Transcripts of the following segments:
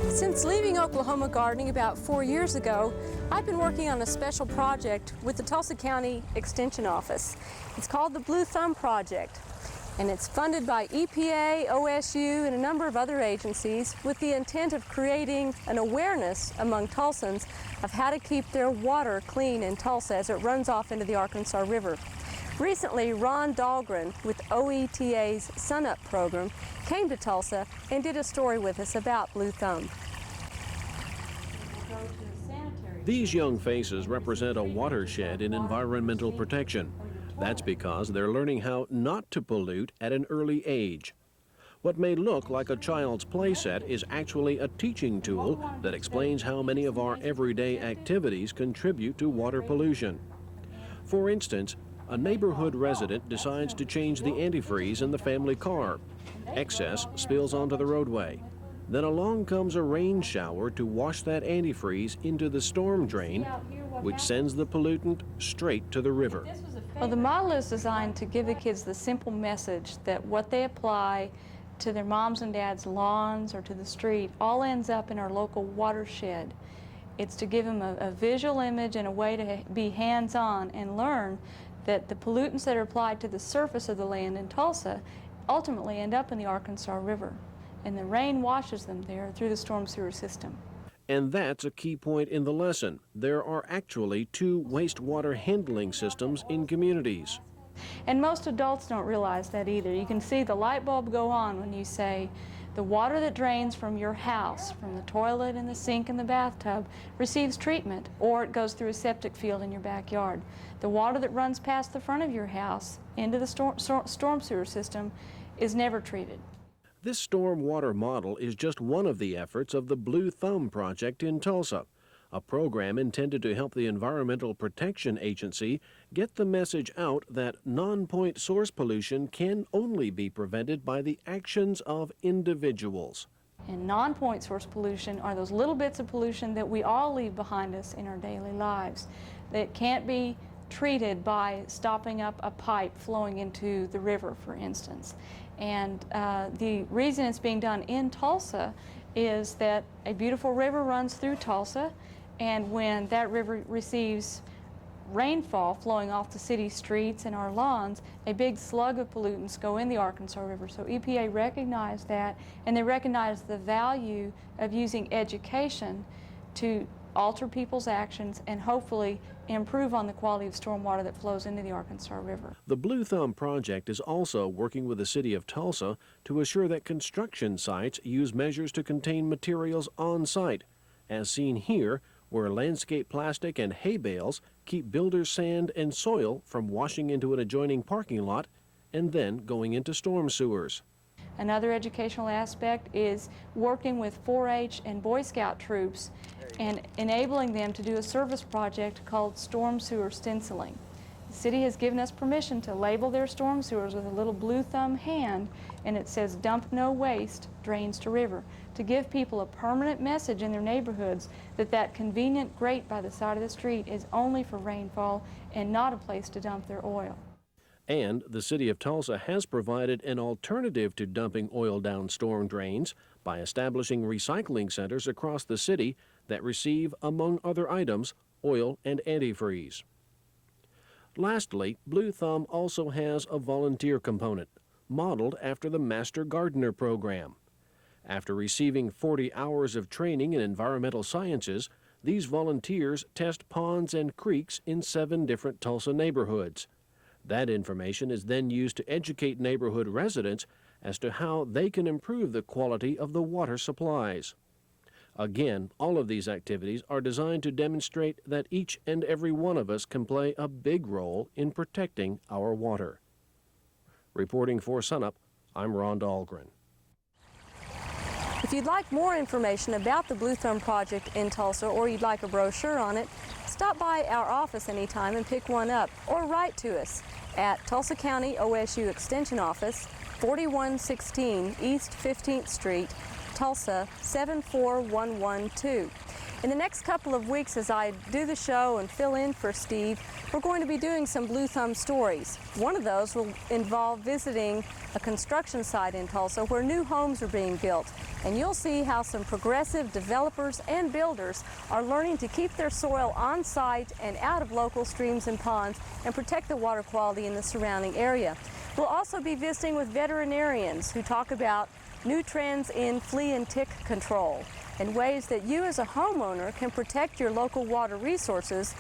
Since leaving Oklahoma gardening about 4 years ago, I've been working on a special project with the Tulsa County Extension Office. It's called the Blue Thumb Project, and it's funded by EPA, OSU, and a number of other agencies with the intent of creating an awareness among Tulsans of how to keep their water clean in Tulsa as it runs off into the Arkansas River. Recently, Ron Dahlgren with OETA's SUNUP program came to Tulsa and did a story with us about Blue Thumb. These young faces represent a watershed in environmental protection. That's because they're learning how not to pollute at an early age. What may look like a child's playset is actually a teaching tool that explains how many of our everyday activities contribute to water pollution. For instance, a neighborhood resident decides to change the antifreeze in the family car. Excess spills onto the roadway. Then along comes a rain shower to wash that antifreeze into the storm drain, which sends the pollutant straight to the river. Well, the model is designed to give the kids the simple message that what they apply to their moms and dads' lawns or to the street all ends up in our local watershed. It's to give them a visual image and a way to be hands-on and learn that the pollutants that are applied to the surface of the land in Tulsa ultimately end up in the Arkansas River, and the rain washes them there through the storm sewer system. And that's a key point in the lesson. There are actually 2 wastewater handling systems in communities. And most adults don't realize that either. You can see the light bulb go on when you say, the water that drains from your house, from the toilet and the sink and the bathtub, receives treatment, or it goes through a septic field in your backyard. The water that runs past the front of your house into the storm sewer system is never treated. This storm water model is just one of the efforts of the Blue Thumb Project in Tulsa, a program intended to help the Environmental Protection Agency get the message out that non-point source pollution can only be prevented by the actions of individuals. And non-point source pollution are those little bits of pollution that we all leave behind us in our daily lives that can't be treated by stopping up a pipe flowing into the river, for instance. And the reason it's being done in Tulsa is that a beautiful river runs through Tulsa, and when that river receives rainfall flowing off the city streets and our lawns, a big slug of pollutants go in the Arkansas River. So EPA recognized that, and they recognized the value of using education to alter people's actions and hopefully improve on the quality of stormwater that flows into the Arkansas River. The Blue Thumb Project is also working with the city of Tulsa to assure that construction sites use measures to contain materials on site, as seen here, where landscape plastic and hay bales keep builders' sand and soil from washing into an adjoining parking lot and then going into storm sewers. Another educational aspect is working with 4-H and Boy Scout troops and enabling them to do a service project called storm sewer stenciling. The city has given us permission to label their storm sewers with a little blue thumb hand, and it says dump no waste, drains to river, to give people a permanent message in their neighborhoods that that convenient grate by the side of the street is only for rainfall and not a place to dump their oil. And the city of Tulsa has provided an alternative to dumping oil down storm drains by establishing recycling centers across the city that receive, among other items, oil and antifreeze. Lastly, Blue Thumb also has a volunteer component, modeled after the Master Gardener program. After receiving 40 hours of training in environmental sciences, these volunteers test ponds and creeks in 7 different Tulsa neighborhoods. That information is then used to educate neighborhood residents as to how they can improve the quality of the water supplies. Again, all of these activities are designed to demonstrate that each and every one of us can play a big role in protecting our water. Reporting for SUNUP, I'm Ron Dahlgren. If you'd like more information about the Blue Thumb Project in Tulsa, or you'd like a brochure on it, stop by our office anytime and pick one up, or write to us at Tulsa County OSU Extension Office, 4116 East 15th Street, Tulsa 74112. In the next couple of weeks, as I do the show and fill in for Steve, we're going to be doing some Blue Thumb stories. One of those will involve visiting a construction site in Tulsa where new homes are being built. And you'll see how some progressive developers and builders are learning to keep their soil on site and out of local streams and ponds and protect the water quality in the surrounding area. We'll also be visiting with veterinarians who talk about new trends in flea and tick control and ways that you as a homeowner can protect your local water resources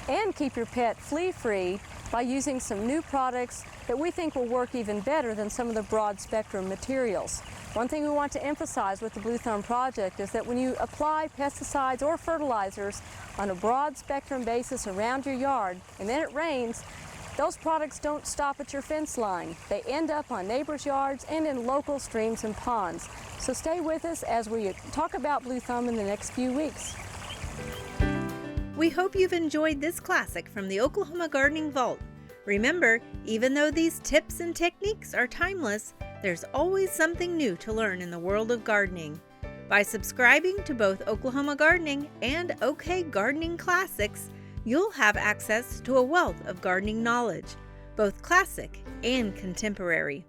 and keep your pet flea-free by using some new products that we think will work even better than some of the broad spectrum materials. One thing we want to emphasize with the Blue Thumb project is that when you apply pesticides or fertilizers on a broad spectrum basis around your yard and then it rains, those products don't stop at your fence line. They end up on neighbors' yards and in local streams and ponds. So stay with us as we talk about Blue Thumb in the next few weeks. We hope you've enjoyed this classic from the Oklahoma Gardening Vault. Remember, even though these tips and techniques are timeless, there's always something new to learn in the world of gardening. By subscribing to both Oklahoma Gardening and OK Gardening Classics, you'll have access to a wealth of gardening knowledge, both classic and contemporary.